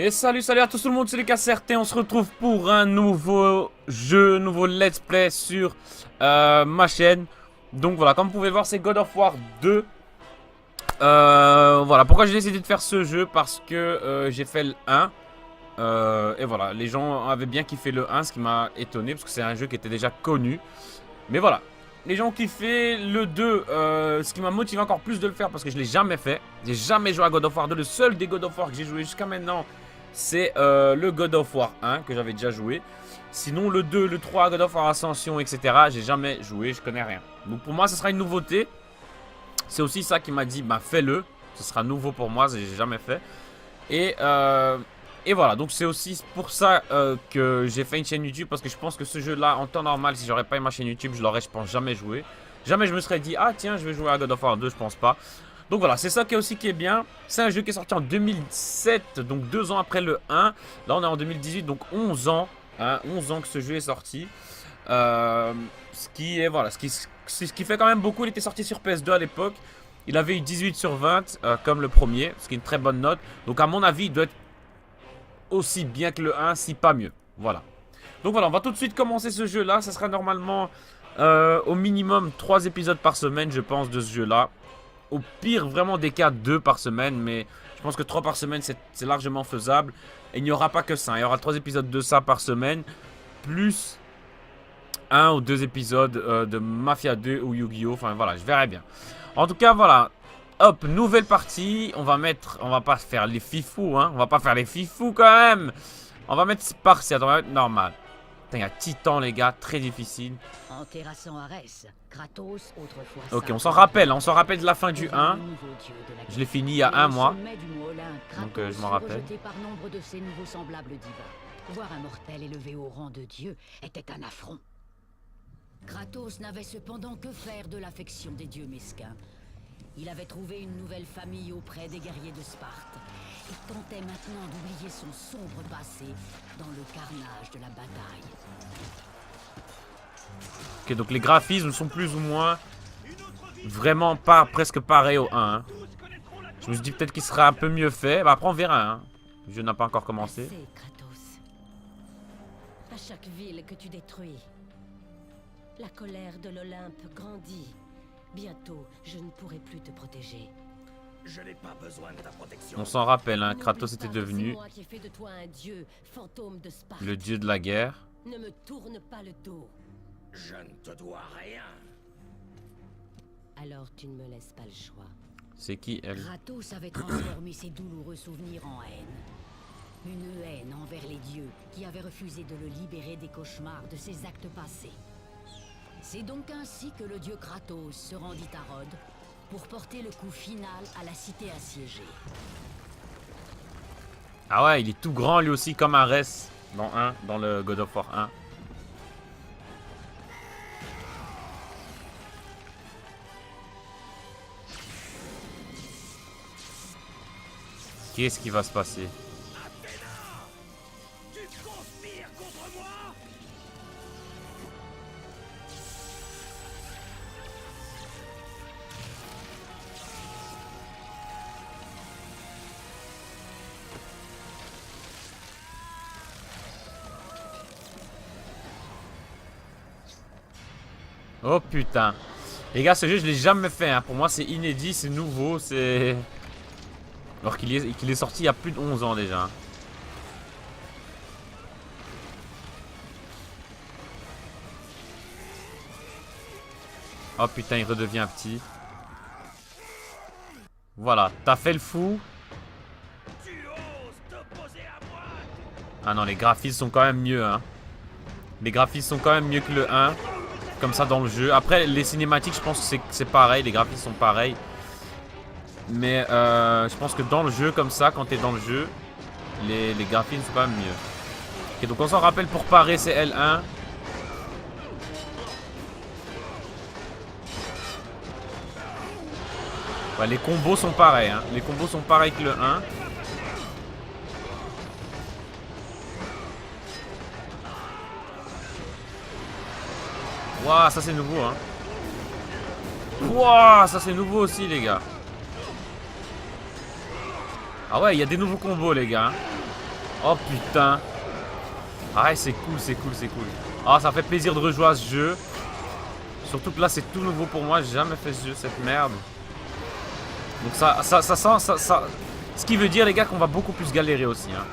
Et salut à tous tout le monde, c'est les Casertés, on se retrouve pour un nouveau jeu, nouveau let's play sur ma chaîne. Donc voilà, comme vous pouvez le voir, c'est God of War 2. Voilà, pourquoi j'ai décidé de faire ce jeu? Parce que j'ai fait le 1. Et voilà, les gens avaient bien kiffé le 1, ce qui m'a étonné, parce que c'est un jeu qui était déjà connu. Mais voilà, les gens ont kiffé le 2, ce qui m'a motivé encore plus de le faire, parce que je l'ai jamais fait. J'ai jamais joué à God of War 2, le seul des God of War que j'ai joué jusqu'à maintenant, c'est le God of War 1 que j'avais déjà joué. Sinon le 2, le 3, God of War Ascension, etc. J'ai jamais joué, je connais rien. Donc pour moi, ce sera une nouveauté. C'est aussi ça qui m'a dit, bah fais-le. Ce sera nouveau pour moi, j'ai jamais fait. Et voilà, donc c'est aussi pour ça que j'ai fait une chaîne YouTube. Parce que je pense que ce jeu-là, en temps normal, si j'aurais pas eu ma chaîne YouTube, je l'aurais, je pense, jamais joué. Jamais je me serais dit, ah tiens, je vais jouer à God of War 2, je pense pas. Donc voilà, c'est ça qui est bien. C'est un jeu qui est sorti en 2007, donc 2 ans après le 1. Là, on est en 2018, donc 11 ans. Hein, 11 ans que ce jeu est sorti. Ce qui est, voilà, ce qui fait quand même beaucoup. Il était sorti sur PS2 à l'époque. Il avait eu 18 sur 20, comme le premier, ce qui est une très bonne note. Donc à mon avis, il doit être aussi bien que le 1, si pas mieux. Voilà. Donc voilà, on va tout de suite commencer ce jeu-là. Ça sera normalement au minimum 3 épisodes par semaine, je pense, de ce jeu-là. Au pire, vraiment des cas 2 par semaine, mais je pense que 3 par semaine, c'est largement faisable. Et il n'y aura pas que ça. Il y aura 3 épisodes de ça par semaine, plus 1 ou 2 épisodes de Mafia 2 ou Yu-Gi-Oh! Enfin voilà, je verrai bien. En tout cas, voilà. Hop, nouvelle partie. On va pas faire les fifous, hein. On va pas faire les fifous quand même. On va mettre spartiate, on va mettre normal. Putain, il y a Titan, les gars, très difficile. En terrassant Arès, Kratos, autrefois Ok, on s'en rappelle de la fin du 1. Je l'ai fini il y a un mois. Donc je m'en rappelle. Par nombre de ses nouveaux semblables divins. Voir un mortel élevé au rang de dieu était un affront. Kratos n'avait cependant que faire de l'affection des dieux mesquins. Il avait trouvé une nouvelle famille auprès des guerriers de Sparte et tentait maintenant d'oublier son sombre passé dans le carnage de la bataille. Ok, donc les graphismes sont plus ou moins vraiment pas presque pareils au 1. Hein. Je me suis dit peut-être qu'il serait un peu mieux fait. Bah, après on verra. Hein. Le jeu n'a pas encore commencé. Assez, Kratos. À chaque ville que tu détruis, la colère de l'Olympe grandit. Bientôt, je ne pourrai plus te protéger. Je n'ai pas besoin de ta protection. On s'en rappelle, hein, Kratos était devenu moi qui ai fait de toi un dieu, fantôme de Sparte. le dieu de la guerre. Ne me tourne pas le dos. Je ne te dois rien. Alors tu ne me laisses pas le choix. C'est qui elle? Kratos avait transformé ses douloureux souvenirs en haine. Une haine envers les dieux qui avaient refusé de le libérer des cauchemars de ses actes passés. C'est donc ainsi que le dieu Kratos se rendit à Rhodes pour porter le coup final à la cité assiégée. Ah ouais, il est tout grand lui aussi comme Arès dans le God of War 1. Qu'est-ce qui va se passer? Athéna, tu conspires contre moi? Oh putain. Les gars, ce jeu je l'ai jamais fait. Hein. Pour moi c'est inédit, c'est nouveau, c'est... Alors qu'il est sorti il y a plus de 11 ans déjà. Oh putain, il redevient petit. Voilà, t'as fait le fou. Tu oses t'opposer à moi? Ah non, les graphismes sont quand même mieux. Hein. Les graphismes sont quand même mieux que le 1. Comme ça dans le jeu. Après, les cinématiques, je pense que c'est pareil. Les graphismes sont pareils. Mais je pense que dans le jeu, comme ça, quand t'es dans le jeu, les graphismes sont quand même mieux. Ok, donc on s'en rappelle pour parer, c'est L1. Ouais, les combos sont pareils. Hein. Les combos sont pareils que le 1. Waouh, ça c'est nouveau. Hein. Waouh, ça c'est nouveau aussi, les gars. Ah ouais, il y a des nouveaux combos, les gars. Oh putain. Ah c'est cool, c'est cool, c'est cool. Ah ça fait plaisir de rejouer à ce jeu. Surtout que là c'est tout nouveau pour moi, j'ai jamais fait ce jeu, cette merde. Donc ça sent, ça... Ce qui veut dire les gars qu'on va beaucoup plus galérer aussi hein.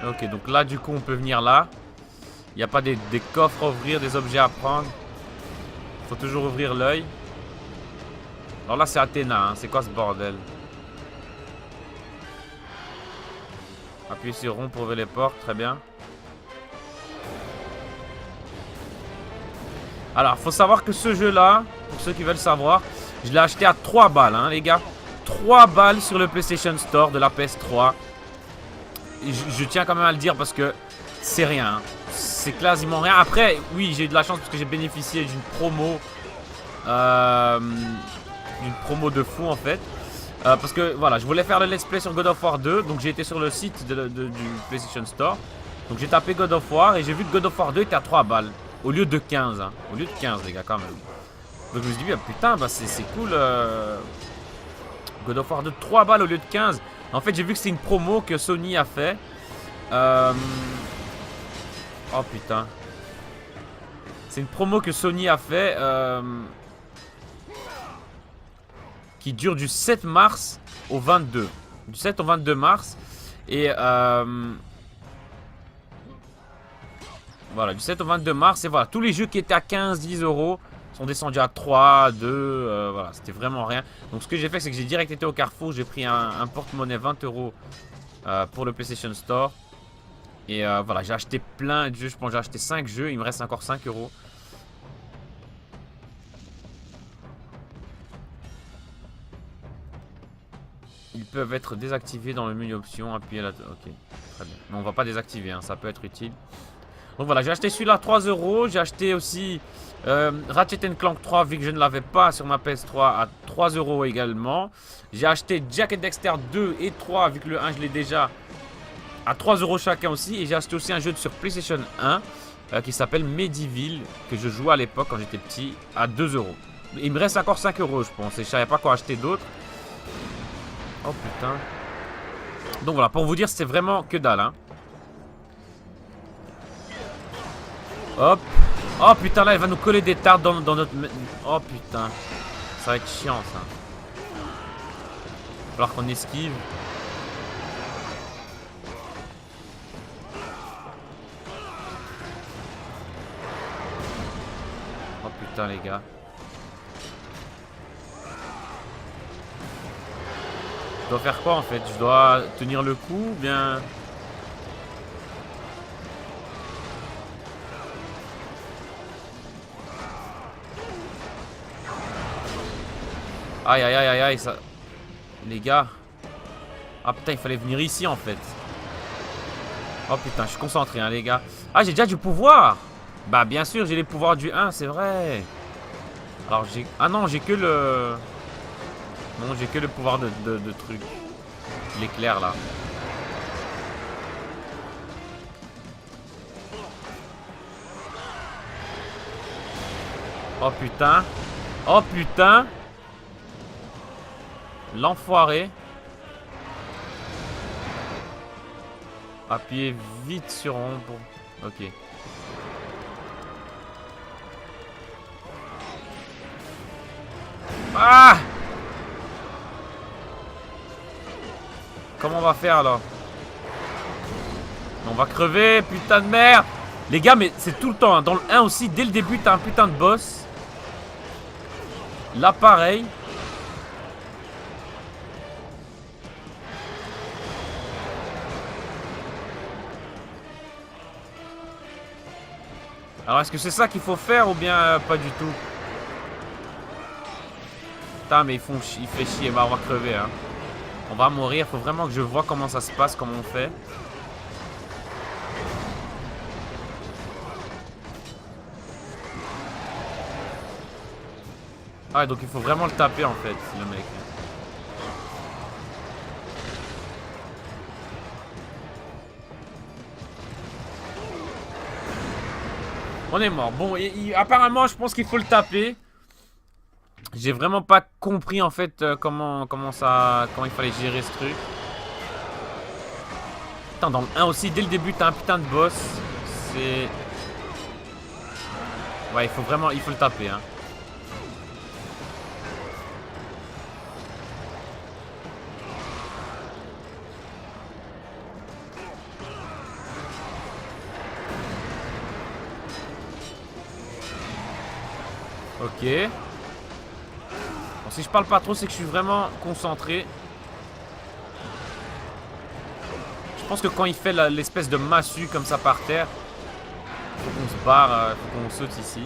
Ok donc là du coup on peut venir là. Il n'y a pas des coffres à ouvrir, des objets à prendre. Faut toujours ouvrir l'œil. Alors là c'est Athéna, hein. C'est quoi ce bordel? Appuyez sur rond pour ouvrir les portes, très bien. Alors faut savoir que ce jeu là, pour ceux qui veulent savoir, je l'ai acheté à 3 balles hein, les gars. 3 balles sur le PlayStation Store de la PS3. Et je tiens quand même à le dire parce que c'est rien hein. C'est quasiment rien. Après oui j'ai eu de la chance parce que j'ai bénéficié d'une promo. D'une promo de fou en fait. Parce que voilà, je voulais faire le let's play sur God of War 2. Donc j'ai été sur le site du PlayStation Store. Donc j'ai tapé God of War et j'ai vu que God of War 2 était à 3 balles. Au lieu de 15 hein. Au lieu de 15 les gars quand même. Donc je me suis dit ah, putain bah c'est cool God of War 2 3 balles au lieu de 15. En fait j'ai vu que c'est une promo que Sony a fait. Oh putain. C'est une promo que Sony a fait qui dure du 7 mars au 22. Du 7 au 22 mars. Et voilà, du 7 au 22 mars. Et voilà, tous les jeux qui étaient à 15-10 euros sont descendus à 3, 2. Voilà, c'était vraiment rien. Donc ce que j'ai fait, c'est que j'ai direct été au Carrefour. J'ai pris un porte-monnaie 20 euros pour le PlayStation Store. Et voilà, j'ai acheté plein de jeux. Je pense que j'ai acheté 5 jeux. Il me reste encore 5 euros. Ils peuvent être désactivés dans le menu options. Appuyez là. Ok, très bien. Mais on va pas désactiver, hein, ça peut être utile. Donc voilà, j'ai acheté celui-là 3 euros. J'ai acheté aussi Ratchet Clank 3, vu que je ne l'avais pas sur ma PS3, à 3 euros également. J'ai acheté Jak et Dexter 2 et 3, vu que le 1 je l'ai déjà, à 3 euros chacun aussi. Et j'ai acheté aussi un jeu sur PlayStation 1 qui s'appelle Medieval, que je jouais à l'époque quand j'étais petit, à 2 euros. Il me reste encore 5 euros, je pense. Et je savais pas quoi acheter d'autre. Oh putain. Donc voilà, pour vous dire, c'est vraiment que dalle, hein. Hop. Oh putain, là, elle va nous coller des tartes dans notre... Oh putain. Ça va être chiant, ça. Il va falloir qu'on esquive. Oh putain, les gars. Je dois faire quoi en fait? Je dois tenir le coup ou bien... Aïe aïe aïe aïe aïe ça... Les gars. Ah putain il fallait venir ici en fait. Oh putain je suis concentré hein les gars. Ah j'ai déjà du pouvoir. Bah bien sûr j'ai les pouvoirs du 1 c'est vrai. Alors j'ai... Ah non j'ai que le... Non, j'ai que le pouvoir de truc. L'éclair là. Oh putain. Oh putain. L'enfoiré. Appuyez vite sur rond pour... Ok. Ah! Comment on va faire là? On va crever, putain de merde. Les gars, mais c'est tout le temps hein. Dans le 1 aussi, dès le début, t'as un putain de boss. Là, pareil. Alors, est-ce que c'est ça qu'il faut faire ou bien pas du tout? Putain, mais il fait chier. Bah, on va crever, hein. On va mourir, faut vraiment que je vois comment ça se passe, comment on fait. Ah donc il faut vraiment le taper en fait, le mec. On est mort. Bon, apparemment, je pense qu'il faut le taper. J'ai vraiment pas compris en fait comment il fallait gérer ce truc. Putain, dans le 1 aussi, dès le début, t'as un putain de boss. C'est... Ouais, il faut le taper, hein. Ok. Bon, si je parle pas trop, c'est que je suis vraiment concentré. Je pense que quand il fait l'espèce de massue comme ça par terre, faut qu'on se barre, faut qu'on saute ici.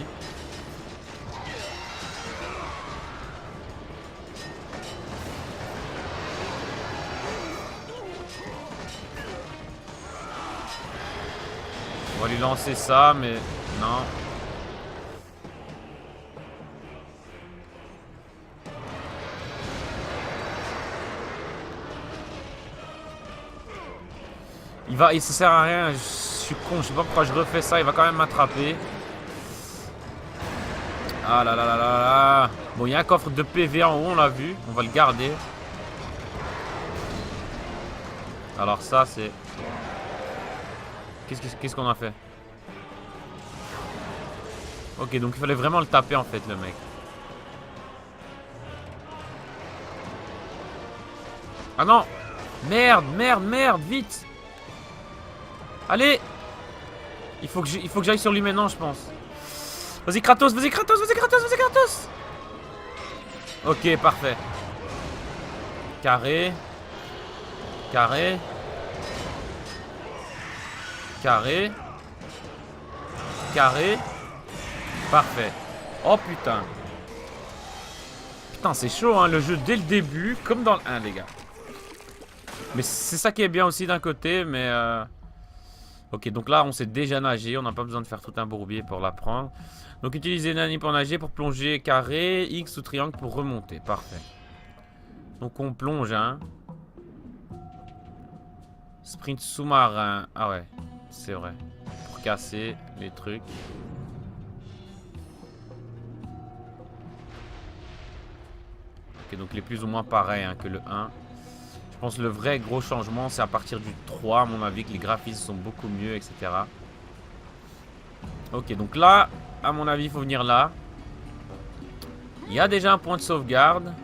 On va lui lancer ça, mais non. Il se sert à rien, je suis con, je sais pas pourquoi je refais ça, il va quand même m'attraper. Ah là là là là là. Bon, il y a un coffre de PV en haut, on l'a vu, on va le garder. Alors ça, c'est... Qu'est-ce qu'on a fait? Ok, donc il fallait vraiment le taper en fait, le mec. Ah non! Merde, merde, merde, vite! Allez! Il faut que j'aille sur lui maintenant, je pense. Vas-y, Kratos, vas-y, Kratos, vas-y, Kratos, vas-y, Kratos! Ok, parfait. Carré. Carré. Carré. Carré. Parfait. Oh putain. Putain, c'est chaud, hein, le jeu dès le début, comme dans le 1, les gars. Mais c'est ça qui est bien aussi d'un côté, mais... Ok, donc là, on sait déjà nager. On n'a pas besoin de faire tout un bourbier pour l'apprendre. Donc, utilisez Nani pour nager, pour plonger carré, X ou triangle pour remonter. Parfait. Donc, on plonge, hein. Sprint sous-marin. Ah ouais, c'est vrai. Pour casser les trucs. Ok, donc les plus ou moins pareils hein, que le 1. Je pense que le vrai gros changement, c'est à partir du 3, à mon avis, que les graphismes sont beaucoup mieux, etc. Ok, donc là, à mon avis, il faut venir là. Il y a déjà un point de sauvegarde.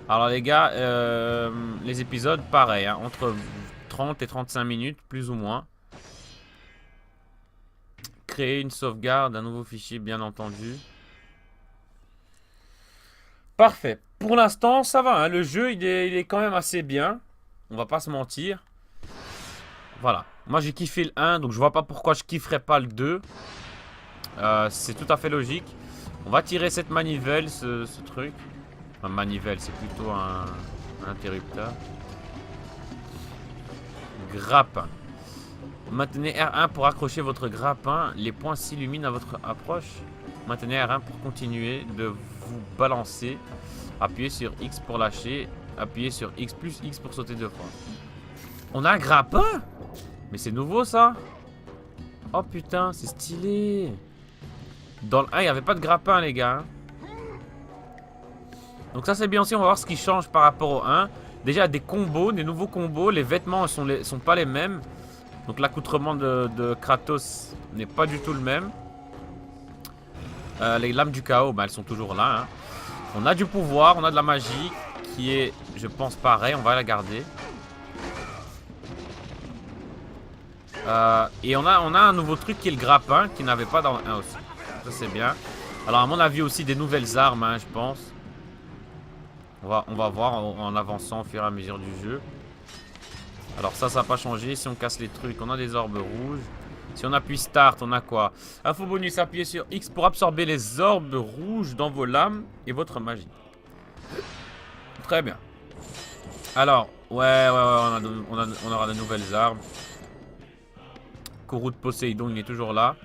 Alors les gars, les épisodes, pareil, hein, entre 30 et 35 minutes, plus ou moins. Créer une sauvegarde, un nouveau fichier, bien entendu. Parfait. Pour l'instant, ça va. Hein. Le jeu, il est quand même assez bien. On va pas se mentir. Voilà. Moi, j'ai kiffé le 1, donc je vois pas pourquoi je kifferais pas le 2. C'est tout à fait logique. On va tirer cette manivelle, ce truc. Enfin, manivelle, c'est plutôt un interrupteur. Grappin. Maintenez R1 pour accrocher votre grappin. Les points s'illuminent à votre approche. Maintenez R1 pour continuer de vous balancer. Appuyez sur X pour lâcher. Appuyez sur X plus X pour sauter 2 fois. On a un grappin? Mais c'est nouveau ça. Oh putain, c'est stylé. Dans le 1, il n'y avait pas de grappin les gars. Donc ça c'est bien aussi, on va voir ce qui change par rapport au 1. Déjà des combos, des nouveaux combos. Les vêtements sont pas les mêmes. Donc l'accoutrement de Kratos n'est pas du tout le même. Les lames du chaos, bah, elles sont toujours là. Hein. On a du pouvoir, on a de la magie qui est, je pense, pareil. On va la garder. Et on a un nouveau truc qui est le grappin, qui n'avait pas dans le 1 aussi. Ça c'est bien. Alors à mon avis aussi des nouvelles armes, hein, je pense. On va voir en avançant au fur et à mesure du jeu. Alors ça n'a pas changé. Si on casse les trucs, on a des orbes rouges. Si on appuie Start, on a quoi? Info bonus, appuyez sur X pour absorber les orbes rouges dans vos lames et votre magie. Très bien. Alors, ouais, on aura de nouvelles armes. Kourou de Poséidon, il est toujours là.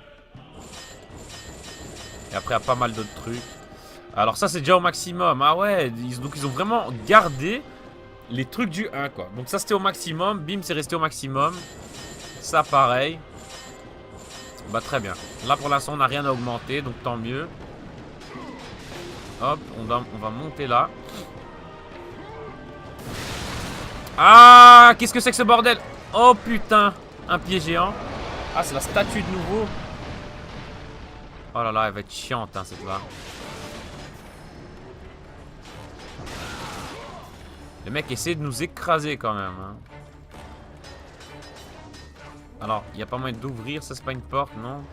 Et après, il y a pas mal d'autres trucs. Alors ça, c'est déjà au maximum. Ah ouais, donc ils ont vraiment gardé les trucs du 1, quoi. Donc ça, c'était au maximum. Bim, c'est resté au maximum. Ça, pareil. Bah très bien. Là pour l'instant on n'a rien à augmenter, donc tant mieux. Hop, on va monter là. Ah, qu'est-ce que c'est que ce bordel? Oh putain, un pied géant. Ah, c'est la statue de nouveau. Oh là là, elle va être chiante hein, cette là. Le mec essaie de nous écraser quand même hein. Alors, il n'y a pas moyen d'ouvrir, ça c'est pas une porte, non?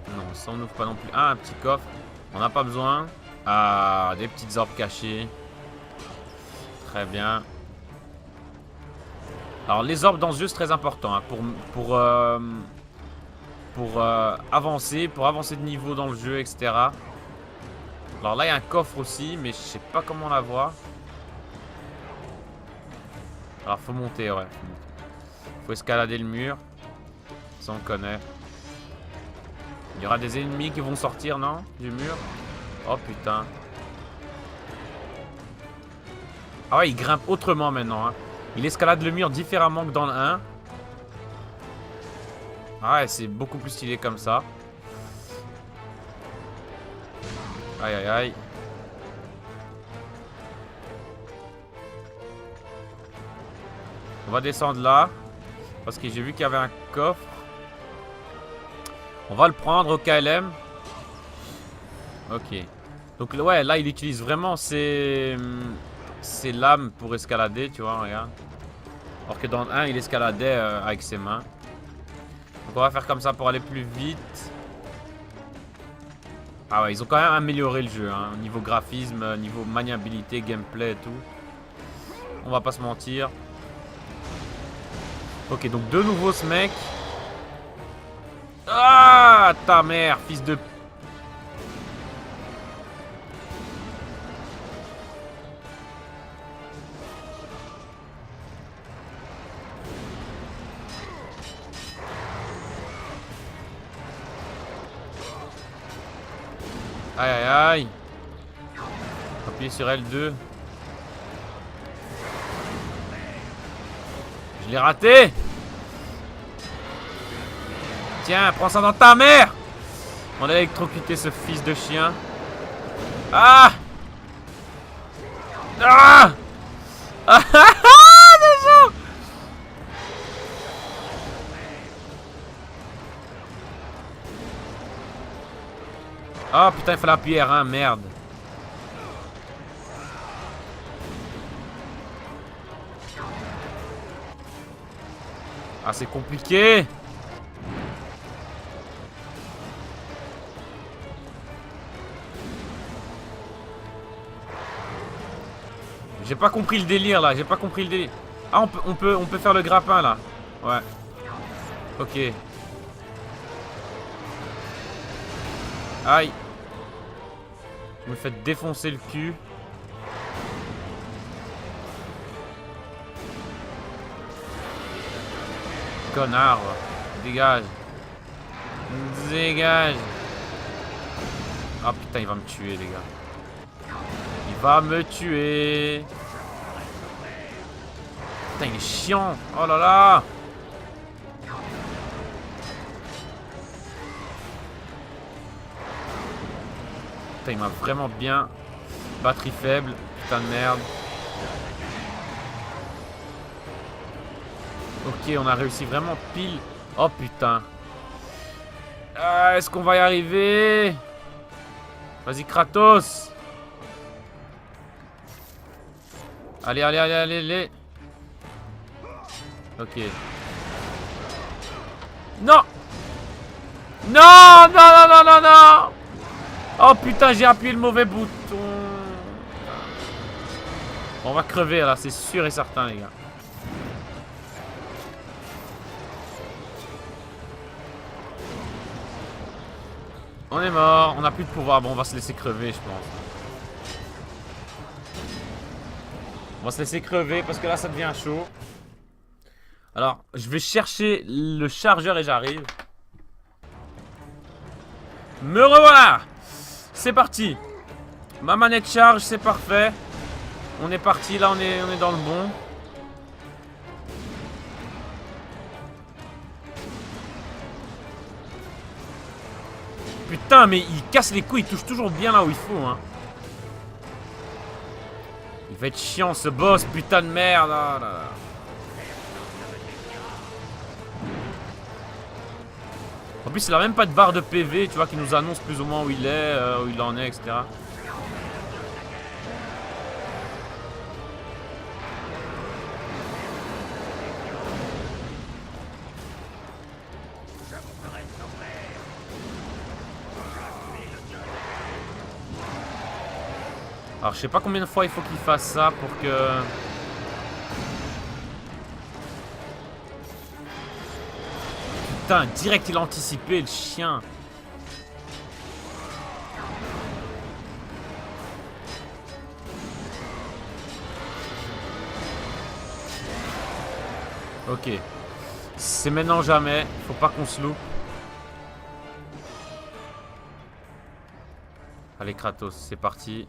Non, ça on n'ouvre pas non plus. Ah, un petit coffre. On n'a pas besoin. Ah, des petites orbes cachées. Très bien. Alors, les orbes dans ce jeu, c'est très important hein, pour avancer de niveau dans le jeu, etc. Alors là, il y a un coffre aussi, mais je sais pas comment l'avoir. Alors, faut monter, ouais. Faut escalader le mur. Ça, on connaît. Il y aura des ennemis qui vont sortir, non? Du mur. Oh, putain. Ah ouais, il grimpe autrement maintenant, hein. Il escalade le mur différemment que dans le 1. Ah ouais, c'est beaucoup plus stylé comme ça. Aïe, aïe, aïe. On va descendre là. Parce que j'ai vu qu'il y avait un coffre. On va le prendre au KLM. Ok. Donc ouais, là il utilise vraiment ses lames pour escalader, tu vois, regarde. Alors que dans le 1, il escaladait avec ses mains. Donc on va faire comme ça pour aller plus vite. Ah ouais, ils ont quand même amélioré le jeu, hein, niveau graphisme, niveau maniabilité, gameplay et tout. On va pas se mentir. Ok, donc de nouveau ce mec. Ah, ta mère, fils de... Aïe aïe aïe. Appuyez sur L2. Je l'ai raté. Tiens, prends ça dans ta mère. On a électrocuté ce fils de chien. Ah. Ah. Ah. Déjà. Ah putain, il fallait appuyer R1, merde. Ah, c'est compliqué. J'ai pas compris le délire là, j'ai pas compris le délire. Ah, on peut faire le grappin là. Ouais. Ok. Aïe. Je me fais défoncer le cul. Connard. Dégage. Dégage. Ah putain, il va me tuer les gars. Il va me tuer. Putain, il est chiant. Oh là là. Putain, il m'a vraiment bien. Batterie faible. Putain de merde. Ok, on a réussi vraiment pile. Oh putain. Ah, est-ce qu'on va y arriver? Vas-y, Kratos. Allez, allez, allez, allez, allez. Ok. Non. Non, non, non, non, non, non. Oh putain, j'ai appuyé le mauvais bouton. On va crever là, c'est sûr et certain les gars. On est mort, on n'a plus de pouvoir. Bon, on va se laisser crever, je pense. On va se laisser crever parce que là, ça devient chaud. Alors, je vais chercher le chargeur et j'arrive. Me revoilà. C'est parti. Ma manette charge, c'est parfait. On est parti, là, on est dans le bon. putain, mais il casse les couilles, il touche toujours bien là où il faut, hein. Il va être chiant ce boss, putain de merde. Ah, là, là. En plus, il a même pas de barre de PV, tu vois, qui nous annonce plus ou moins où il est, où il en est, etc. Alors, je sais pas combien de fois il faut qu'il fasse ça pour que... Putain, direct il a anticipé, le chien. Ok. C'est maintenant ou jamais. Faut pas qu'on se loupe. Allez, Kratos, c'est parti.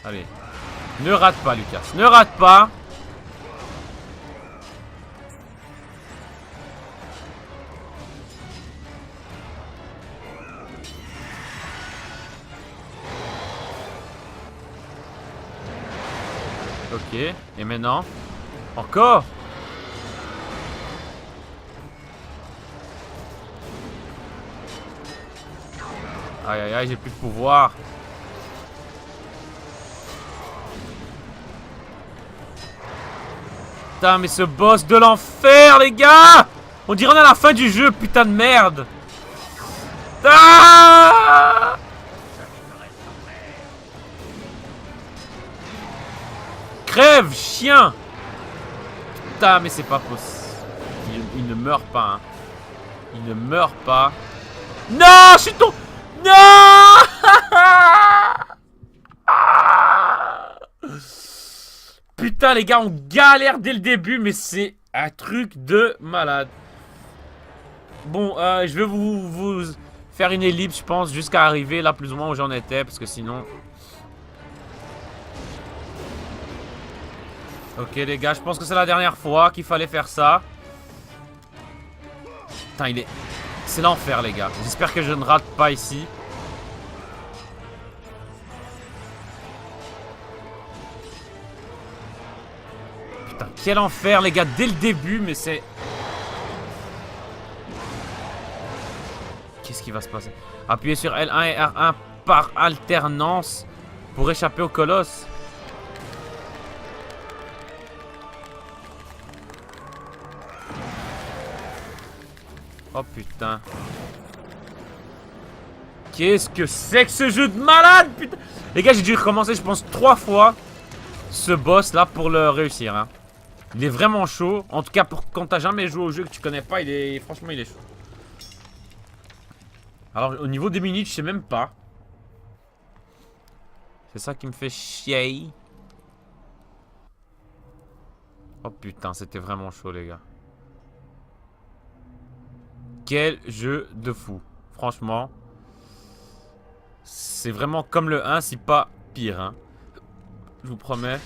Allez. Ne rate pas, Lucas. Ne rate pas. Ok. Et maintenant? Encore? Aïe aïe aïe, j'ai plus de pouvoir. Putain, mais ce boss de l'enfer, les gars! On dirait on est à la fin du jeu, putain de merde! Ah! Crève, chien! Putain, mais c'est pas possible. Il ne meurt pas, hein. Il ne meurt pas. Non, je suis tombé. Non! Putain, les gars, on galère dès le début, mais c'est un truc de malade. Bon, je vais vous faire une ellipse, je pense, jusqu'à arriver là plus ou moins où j'en étais, parce que sinon... Ok, les gars, je pense que c'est la dernière fois qu'il fallait faire ça. Putain, il est... C'est l'enfer, les gars. J'espère que je ne rate pas ici. Putain, quel enfer, les gars, dès le début, mais c'est... Qu'est-ce qui va se passer? Appuyez sur L1 et R1 par alternance pour échapper au colosse. Oh putain. Qu'est-ce que c'est que ce jeu de malade, putain. Les gars, j'ai dû recommencer, je pense, 3 fois ce boss là pour le réussir, hein. Il est vraiment chaud. En tout cas, pour quand t'as jamais joué au jeu que tu connais pas, il est... Franchement, il est chaud. Alors, au niveau des minutes, je sais même pas. C'est ça qui me fait chier. Oh putain, c'était vraiment chaud, les gars. Quel jeu de fou. Franchement. C'est vraiment comme le 1, si pas pire, hein. Je vous promets.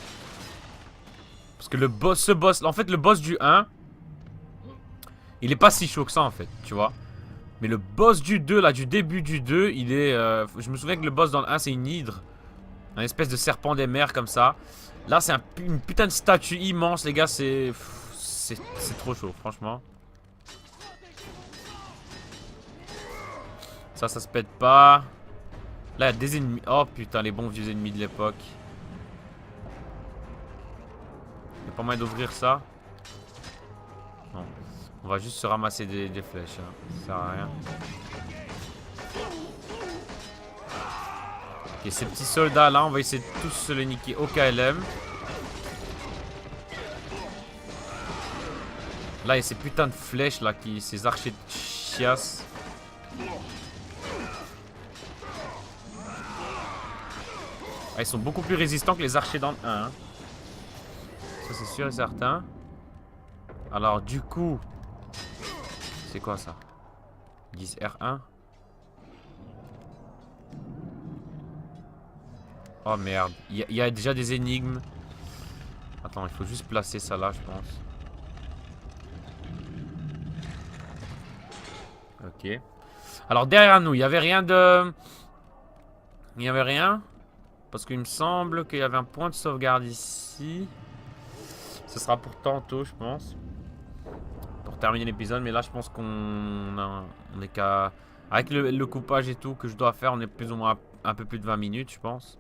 Parce que le boss, ce boss, en fait, le boss du 1, il est pas si chaud que ça, en fait, tu vois. Mais le boss du 2, là, du début du 2, il est... je me souviens que le boss dans le 1, c'est une hydre. Un espèce de serpent des mers, comme ça. Là, c'est une putain de statue immense, les gars, c'est... C'est trop chaud, franchement. Ça se pète pas. Là, il y a des ennemis. Oh, putain, les bons vieux ennemis de l'époque. Il y a pas moyen d'ouvrir ça. Non. On va juste se ramasser des flèches, hein. Ça sert à rien. Ok, ces petits soldats là, on va essayer de tous se les niquer au KLM. Là, il y a ces putains de flèches là, ces archers de chiasse. Ah, ils sont beaucoup plus résistants que les archers dans le 1. Hein. Ça, c'est sûr et certain. Alors, du coup... C'est quoi ça? 10 R1. Oh merde. Il y a déjà des énigmes. Attends, il faut juste placer ça là, je pense. Ok. Alors derrière nous, il n'y avait rien de... Il n'y avait rien. Parce qu'il me semble qu'il y avait un point de sauvegarde ici. Ce sera pour tantôt, je pense. Pour terminer l'épisode. Mais là, je pense on est qu'à... Avec le coupage et tout que je dois faire, on est plus ou moins un peu plus de 20 minutes, je pense.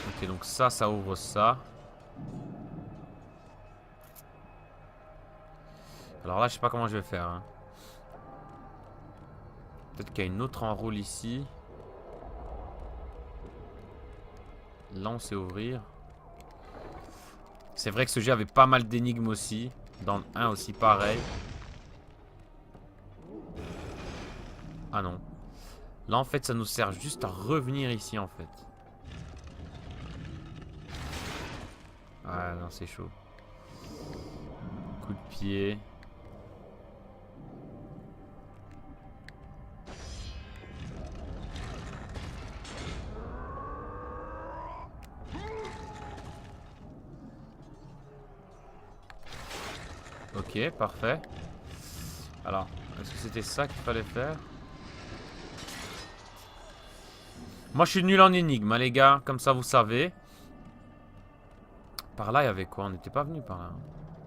Ok, donc ça ouvre ça. Alors là, je sais pas comment je vais faire. Hein. Peut-être qu'il y a une autre enroule ici. Là, on sait ouvrir. C'est vrai que ce jeu avait pas mal d'énigmes aussi. Dans le 1 aussi, pareil. Ah non. Là, en fait, ça nous sert juste à revenir ici, en fait. Ah non, c'est chaud. Coup de pied. Ok, parfait. Alors, est-ce que c'était ça qu'il fallait faire? Moi, je suis nul en énigmes, hein, les gars. Comme ça, vous savez. Par là, il y avait quoi? On n'était pas venu par là.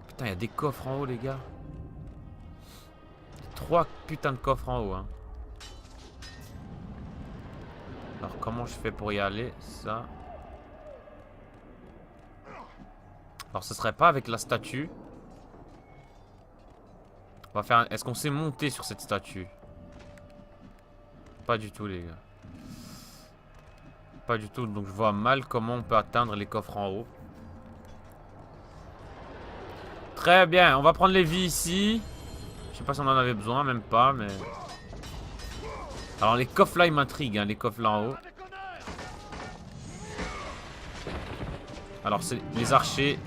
Putain, il y a des coffres en haut, les gars. 3 putains de coffres en haut, hein. Alors, comment je fais pour y aller? Ça. Alors, ce serait pas avec la statue. On va faire... Est-ce qu'on sait monter sur cette statue? Pas du tout, les gars. Pas du tout. Donc, je vois mal comment on peut atteindre les coffres en haut. Très bien. On va prendre les vies ici. Je sais pas si on en avait besoin, même pas, mais... Alors, les coffres là, ils m'intriguent, hein, les coffres là en haut. Alors, c'est les archers.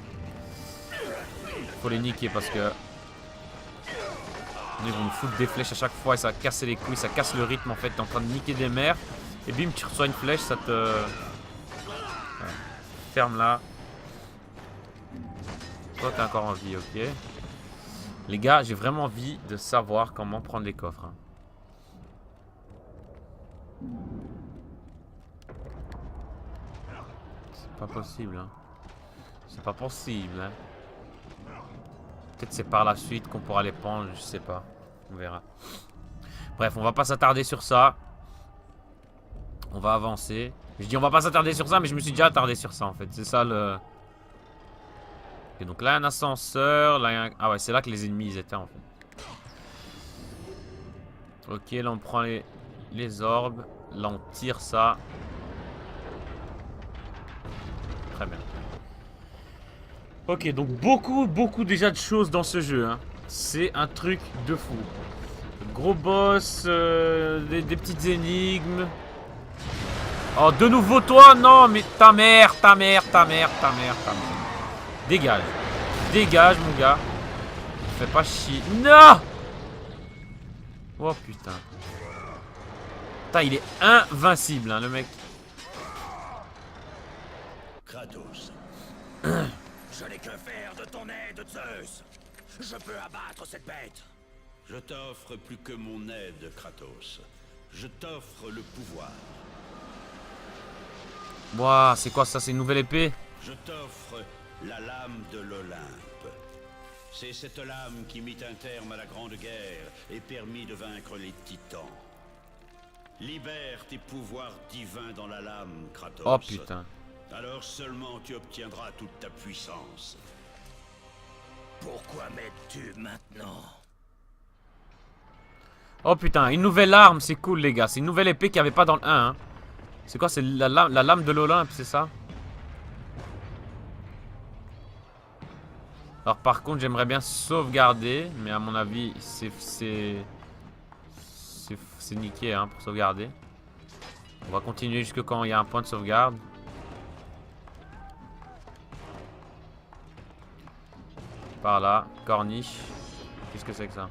Faut les niquer parce que... Ils vont me foutre des flèches à chaque fois et ça va casser les couilles, ça casse le rythme en fait. T'es en train de niquer des mers et bim, tu reçois une flèche, ça te... Ouais. Ferme là. Toi, t'es encore en vie, ok. Les gars, j'ai vraiment envie de savoir comment prendre les coffres. Hein. C'est pas possible, hein. C'est pas possible, hein. Peut-être c'est par la suite qu'on pourra les prendre, je sais pas. On verra. Bref, on va pas s'attarder sur ça. On va avancer. Je dis on va pas s'attarder sur ça, mais je me suis déjà attardé sur ça en fait. C'est ça le... Et donc là, il y a un ascenseur. Là, il y a un... Ah ouais, c'est là que les ennemis ils étaient en fait. Ok, là on prend les orbes. Là on tire ça. Très bien. Ok, donc beaucoup déjà de choses dans ce jeu. Hein. C'est un truc de fou. Gros boss, des petites énigmes. Oh, de nouveau toi? Non, mais ta mère. Dégage. Dégage, mon gars. Fais pas chier. Non! Oh, putain. Putain, il est invincible, hein, le mec. Kratos. Je n'ai que faire de ton aide, Zeus. Je peux abattre cette bête. Je t'offre plus que mon aide, Kratos. Je t'offre le pouvoir. Ouah, c'est quoi ça? C'est une nouvelle épée? Je t'offre la lame de l'Olympe. C'est cette lame qui mit un terme à la Grande Guerre et permit de vaincre les titans. Libère tes pouvoirs divins dans la lame, Kratos. Oh putain. Alors seulement tu obtiendras toute ta puissance. Pourquoi m'aides-tu maintenant? Oh putain, une nouvelle arme, c'est cool les gars. C'est une nouvelle épée qu'il n'y avait pas dans le 1. Hein. C'est quoi? C'est la lame de l'Olympe, c'est ça? Alors par contre, j'aimerais bien sauvegarder. Mais à mon avis, c'est niqué hein, pour sauvegarder. On va continuer jusque quand il y a un point de sauvegarde. Par là, corniche. Qu'est-ce que c'est que ça?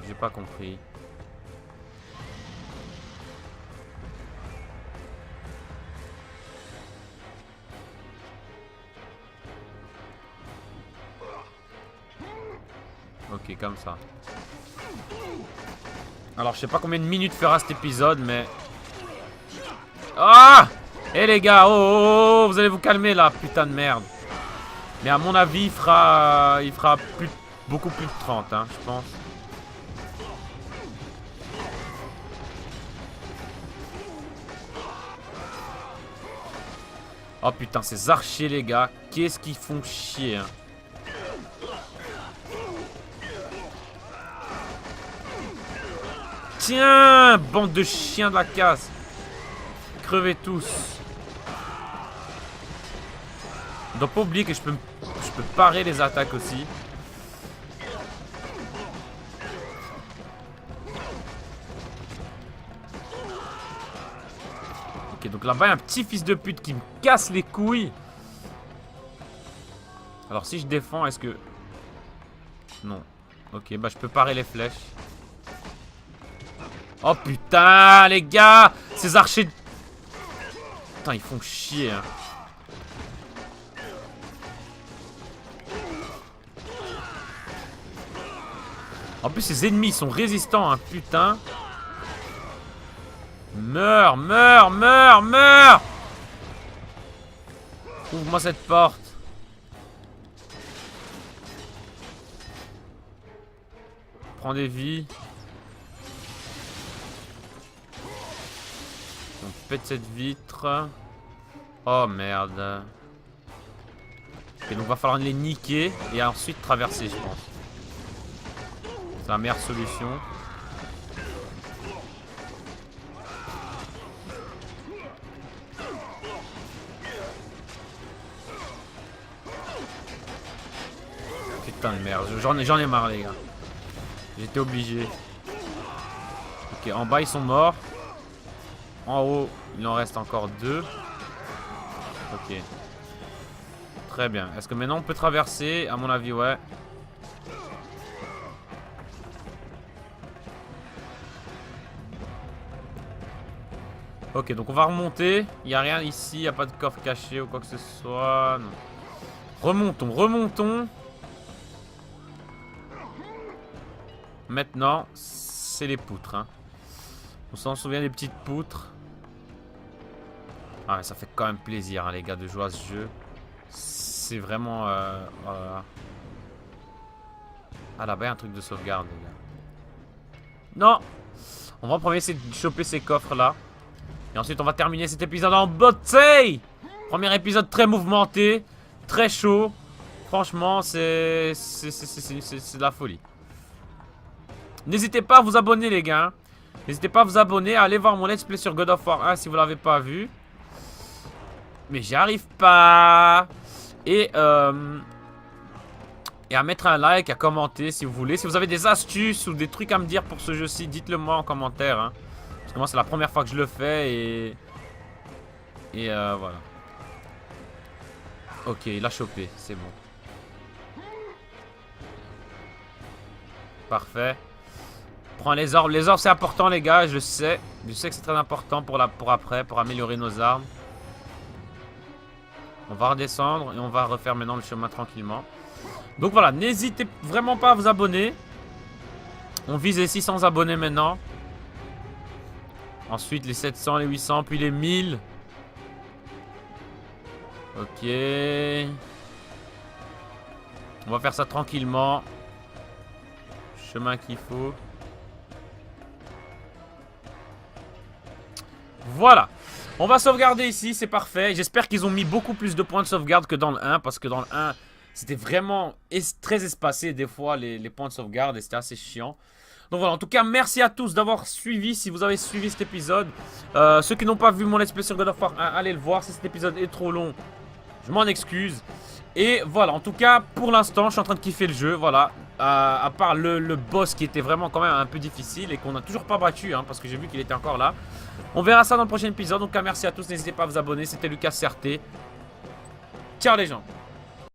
J'ai pas compris. Ok, comme ça. Alors, je sais pas combien de minutes fera cet épisode, mais... Ah! Eh les gars, oh, vous allez vous calmer là, putain de merde. Mais à mon avis, il fera beaucoup plus de 30, hein, je pense. Oh putain, ces archers les gars, qu'est-ce qu'ils font chier, hein. Tiens, bande de chiens de la casse. Crevez tous. On doit pas oublier que je peux parer les attaques aussi. Ok, donc là-bas, il y a un petit fils de pute qui me casse les couilles. Alors, si je défends, est-ce que... Non. Ok, bah je peux parer les flèches. Oh putain, les gars! Ces archers... Putain, ils font chier, hein. En plus, ces ennemis sont résistants, hein, putain. Meurs, meurs, meurs, meurs! Ouvre-moi cette porte. Prends des vies. On pète cette vitre. Oh merde. Ok, donc va falloir les niquer et ensuite traverser, je pense. C'est la meilleure solution. Putain de merde, j'en ai marre les gars. J'étais obligé. Ok, en bas ils sont morts. En haut, il en reste encore 2. Ok. Très bien. Est-ce que maintenant on peut traverser? À mon avis, ouais. Ok, donc on va remonter. Il n'y a rien ici, il n'y a pas de coffre caché ou quoi que ce soit. Non. Remontons, remontons. Maintenant, c'est les poutres. Hein. On s'en souvient des petites poutres. Ah, mais ça fait quand même plaisir, hein, les gars, de jouer à ce jeu. C'est vraiment... voilà. Ah, là-bas, il y a un truc de sauvegarde, les gars. Non! On va en premier essayer de choper ces coffres-là. Et ensuite, on va terminer cet épisode en beauté! Premier épisode très mouvementé, très chaud. Franchement, c'est de la folie. N'hésitez pas à vous abonner, les gars. N'hésitez pas à vous abonner, à aller voir mon let's play sur God of War 1 si vous l'avez pas vu. Mais j'y arrive pas. Et à mettre un like, à commenter si vous voulez. Si vous avez des astuces ou des trucs à me dire pour ce jeu-ci, dites-le moi en commentaire. Hein. Parce que moi, c'est la première fois que je le fais et voilà. Ok, il a chopé, c'est bon. Parfait. Prends les orbes. Les orbes, c'est important, les gars, je sais. Je sais que c'est très important pour après, pour améliorer nos armes. On va redescendre et on va refaire maintenant le chemin tranquillement. Donc voilà, n'hésitez vraiment pas à vous abonner. On vise les 600 abonnés maintenant. Ensuite les 700, les 800, puis les 1000. Ok. On va faire ça tranquillement. Chemin qu'il faut. Voilà. On va sauvegarder ici, c'est parfait. J'espère qu'ils ont mis beaucoup plus de points de sauvegarde que dans le 1. Parce que dans le 1, c'était vraiment très espacé des fois les points de sauvegarde. Et c'était assez chiant. Donc voilà, en tout cas, merci à tous d'avoir suivi. Si vous avez suivi cet épisode. Ceux qui n'ont pas vu mon let's play sur God of War 1, allez le voir. Si cet épisode est trop long, je m'en excuse. Et voilà, en tout cas, pour l'instant, je suis en train de kiffer le jeu. Voilà. À part le boss qui était vraiment quand même un peu difficile et qu'on n'a toujours pas battu, hein, parce que j'ai vu qu'il était encore là. On verra ça dans le prochain épisode. Donc merci à tous, n'hésitez pas à vous abonner. C'était Lucas CRT. Ciao les gens.